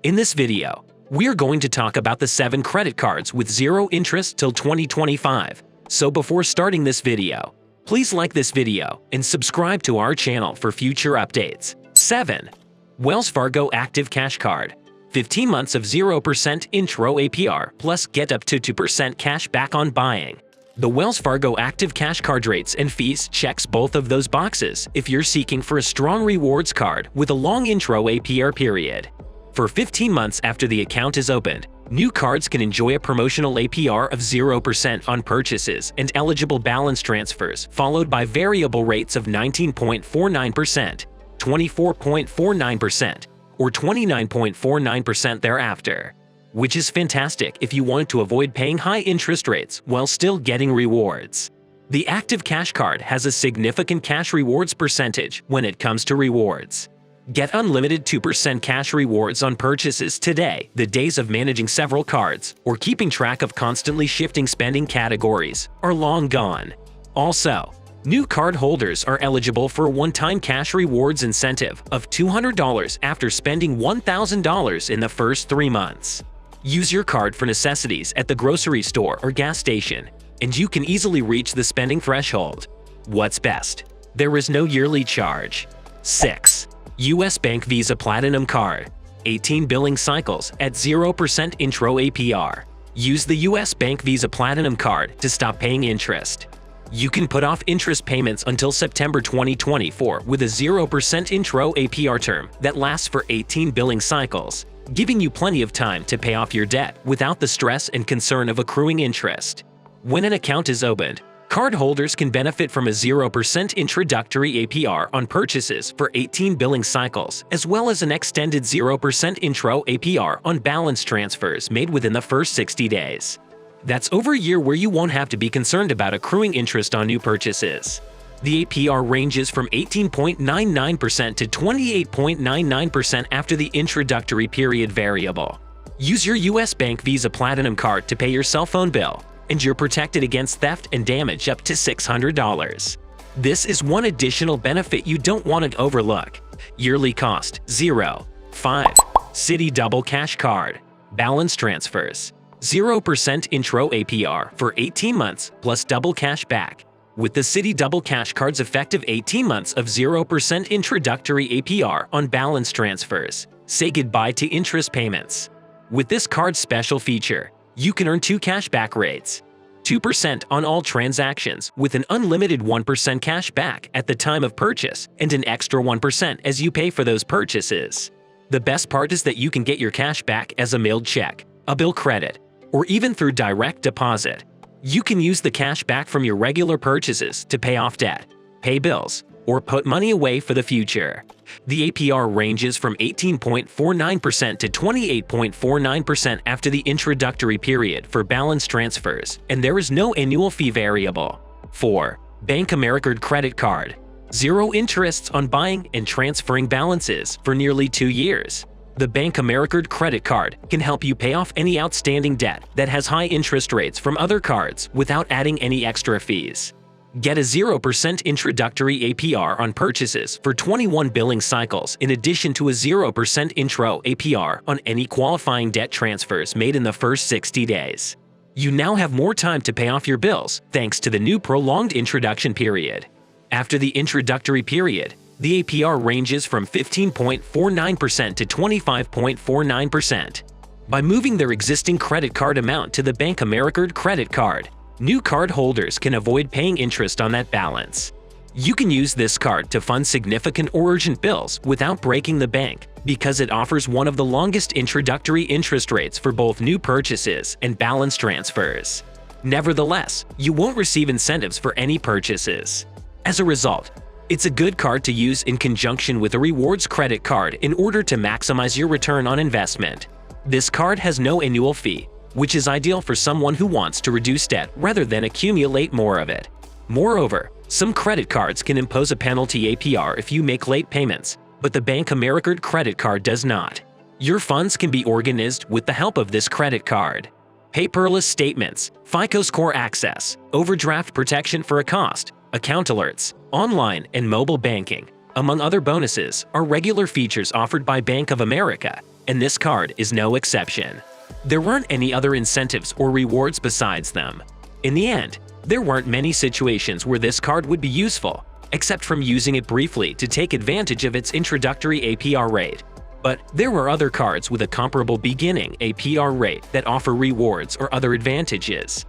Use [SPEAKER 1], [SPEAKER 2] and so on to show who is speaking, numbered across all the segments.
[SPEAKER 1] In this video, we are going to talk about the 7 credit cards with 0 interest till 2025. So before starting this video, please like this video and subscribe to our channel for future updates. 7. Wells Fargo Active Cash Card. 15 months of 0% intro APR plus get up to 2% cash back on buying. The Wells Fargo Active Cash Card rates and fees checks both of those boxes if you're seeking for a strong rewards card with a long intro APR period. For 15 months after the account is opened, new cards can enjoy a promotional APR of 0% on purchases and eligible balance transfers, followed by variable rates of 19.49%, 24.49%, or 29.49% thereafter, which is fantastic if you want to avoid paying high interest rates while still getting rewards. The Active Cash Card has a significant cash rewards percentage when it comes to rewards. Get unlimited 2% cash rewards on purchases today. The days of managing several cards or keeping track of constantly shifting spending categories are long gone. Also, new card holders are eligible for a one-time cash rewards incentive of $200 after spending $1,000 in the first 3 months. Use your card for necessities at the grocery store or gas station, and you can easily reach the spending threshold. What's best? There is no yearly charge. 6. U.S. Bank Visa Platinum Card. 18 billing cycles at 0% intro APR. Use the U.S. Bank Visa Platinum Card to stop paying interest. You can put off interest payments until September 2024 with a 0% intro APR term that lasts for 18 billing cycles, giving you plenty of time to pay off your debt without the stress and concern of accruing interest. When an account is opened, cardholders can benefit from a 0% introductory APR on purchases for 18 billing cycles, as well as an extended 0% intro APR on balance transfers made within the first 60 days. That's over a year where you won't have to be concerned about accruing interest on new purchases. The APR ranges from 18.99% to 28.99% after the introductory period variable. Use your U.S. Bank Visa Platinum Card to pay your cell phone bill, and you're protected against theft and damage up to $600. This is one additional benefit you don't want to overlook. Yearly cost 0. 5. Citi Double Cash Card. Balance transfers. 0% intro APR for 18 months plus double cash back. With the Citi Double Cash Card's effective 18 months of 0% introductory APR on balance transfers, say goodbye to interest payments. With this card's special feature, you can earn 2 cashback rates. 2% on all transactions with an unlimited 1% cash back at the time of purchase and an extra 1% as you pay for those purchases. The best part is that you can get your cash back as a mailed check, a bill credit, or even through direct deposit. You can use the cash back from your regular purchases to pay off debt, pay bills, or put money away for the future. The APR ranges from 18.49% to 28.49% after the introductory period for balance transfers, and there is no annual fee variable. 4. Bank America Credit Card. 0 interests on buying and transferring balances for nearly 2 years. The Bank America Credit Card can help you pay off any outstanding debt that has high interest rates from other cards without adding any extra fees. Get a 0% introductory APR on purchases for 21 billing cycles in addition to a 0% intro APR on any qualifying debt transfers made in the first 60 days. You now have more time to pay off your bills thanks to the new prolonged introduction period. After the introductory period, the APR ranges from 15.49% to 25.49%. By moving their existing credit card amount to the Bank America Credit Card, new card holders can avoid paying interest on that balance. You can use this card to fund significant or urgent bills without breaking the bank because it offers one of the longest introductory interest rates for both new purchases and balance transfers. Nevertheless, you won't receive incentives for any purchases. As a result, it's a good card to use in conjunction with a rewards credit card in order to maximize your return on investment. This card has no annual fee, which is ideal for someone who wants to reduce debt rather than accumulate more of it. Moreover, some credit cards can impose a penalty APR if you make late payments, but the Bank America Credit Card does not. Your funds can be organized with the help of this credit card. Paperless statements, FICO score access, overdraft protection for a cost, account alerts, online and mobile banking, among other bonuses, are regular features offered by Bank of America, and this card is no exception. There weren't any other incentives or rewards besides them. In the end, there weren't many situations where this card would be useful, except from using it briefly to take advantage of its introductory APR rate. But there were other cards with a comparable beginning APR rate that offer rewards or other advantages.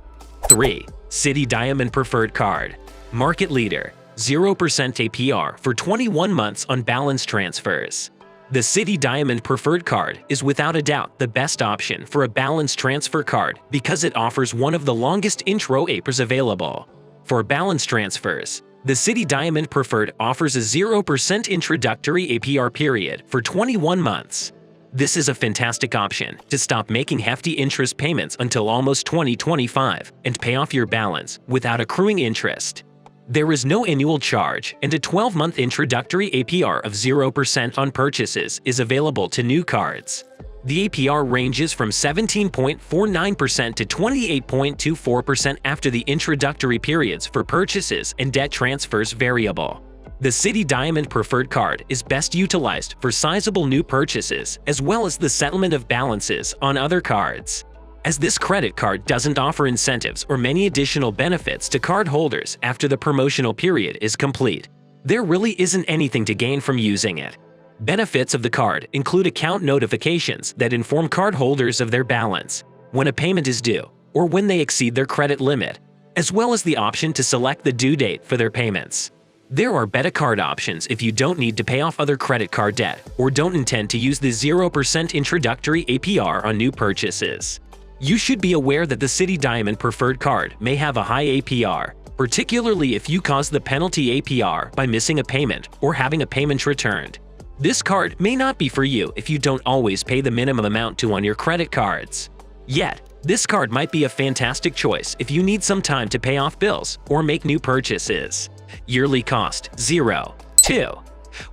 [SPEAKER 1] 3. Citi Diamond Preferred Card. Market leader, 0% APR for 21 months on balance transfers. The Citi Diamond Preferred Card is without a doubt the best option for a balance transfer card because it offers one of the longest intro APRs available. For balance transfers, the Citi Diamond Preferred offers a 0% introductory APR period for 21 months. This is a fantastic option to stop making hefty interest payments until almost 2025 and pay off your balance without accruing interest. There is no annual charge, and a 12-month introductory APR of 0% on purchases is available to new cards. The APR ranges from 17.49% to 28.24% after the introductory periods for purchases and debt transfers variable. The Citi Diamond Preferred Card is best utilized for sizable new purchases as well as the settlement of balances on other cards. As this credit card doesn't offer incentives or many additional benefits to card holders after the promotional period is complete, there really isn't anything to gain from using it. Benefits of the card include account notifications that inform card holders of their balance, when a payment is due, or when they exceed their credit limit, as well as the option to select the due date for their payments. There are better card options if you don't need to pay off other credit card debt or don't intend to use the 0% introductory APR on new purchases. You should be aware that the Citi Diamond Preferred Card may have a high APR, particularly if you cause the penalty APR by missing a payment or having a payment returned. This card may not be for you if you don't always pay the minimum amount due on your credit cards. Yet, this card might be a fantastic choice if you need some time to pay off bills or make new purchases. Yearly cost 0. 2.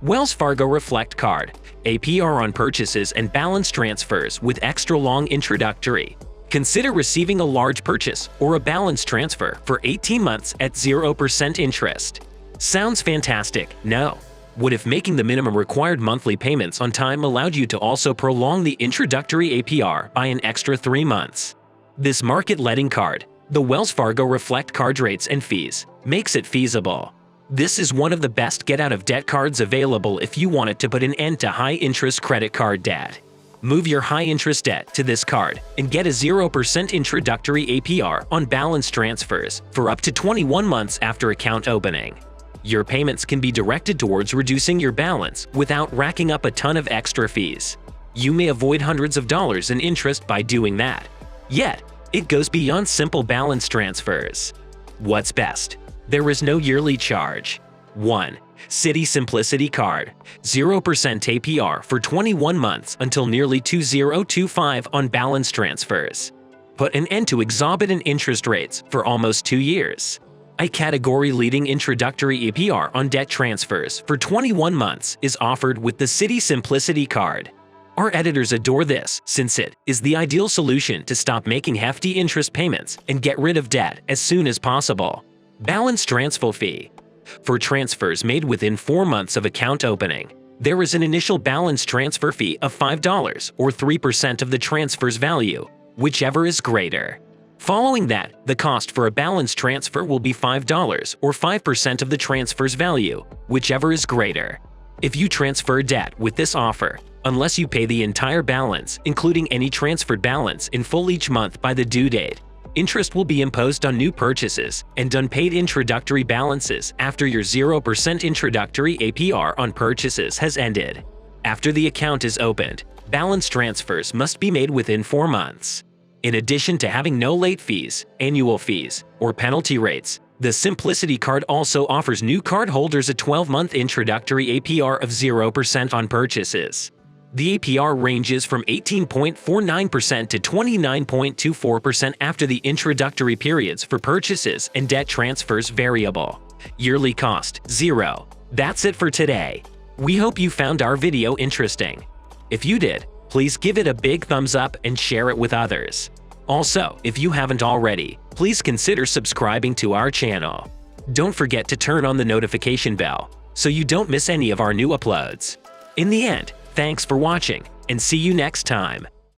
[SPEAKER 1] Wells Fargo Reflect Card. APR on purchases and balance transfers with extra long introductory. Consider receiving a large purchase or a balance transfer for 18 months at 0% interest. Sounds fantastic, no? What if making the minimum required monthly payments on time allowed you to also prolong the introductory APR by an extra 3 months? This market-leading card, the Wells Fargo Reflect Card rates and fees, makes it feasible. This is one of the best get-out-of-debt cards available if you wanted to put an end to high-interest credit card debt. Move your high-interest debt to this card and get a 0% introductory APR on balance transfers for up to 21 months after account opening. Your payments can be directed towards reducing your balance without racking up a ton of extra fees. You may avoid hundreds of dollars in interest by doing that. Yet, it goes beyond simple balance transfers. What's best? There is no yearly charge. 1. Citi Simplicity Card. 0% APR for 21 months until nearly 2025 on balance transfers. Put an end to exorbitant interest rates for almost 2 years. A category-leading introductory APR on debt transfers for 21 months is offered with the Citi Simplicity Card. Our editors adore this since it is the ideal solution to stop making hefty interest payments and get rid of debt as soon as possible. Balance transfer fee. For transfers made within 4 months of account opening, there is an initial balance transfer fee of $5 or 3% of the transfer's value, whichever is greater. Following that, the cost for a balance transfer will be $5 or 5% of the transfer's value, whichever is greater. If you transfer debt with this offer, unless you pay the entire balance, including any transferred balance, in full each month by the due date, interest will be imposed on new purchases and unpaid introductory balances after your 0% introductory APR on purchases has ended. After the account is opened, balance transfers must be made within 4 months. In addition to having no late fees, annual fees, or penalty rates, the Simplicity Card also offers new card holders a 12-month introductory APR of 0% on purchases. The APR ranges from 18.49% to 29.24% after the introductory periods for purchases and debt transfers variable. Yearly cost 0. That's it for today. We hope you found our video interesting. If you did, please give it a big thumbs up and share it with others. Also, if you haven't already, please consider subscribing to our channel. Don't forget to turn on the notification bell so you don't miss any of our new uploads. In the end, thanks for watching, and see you next time.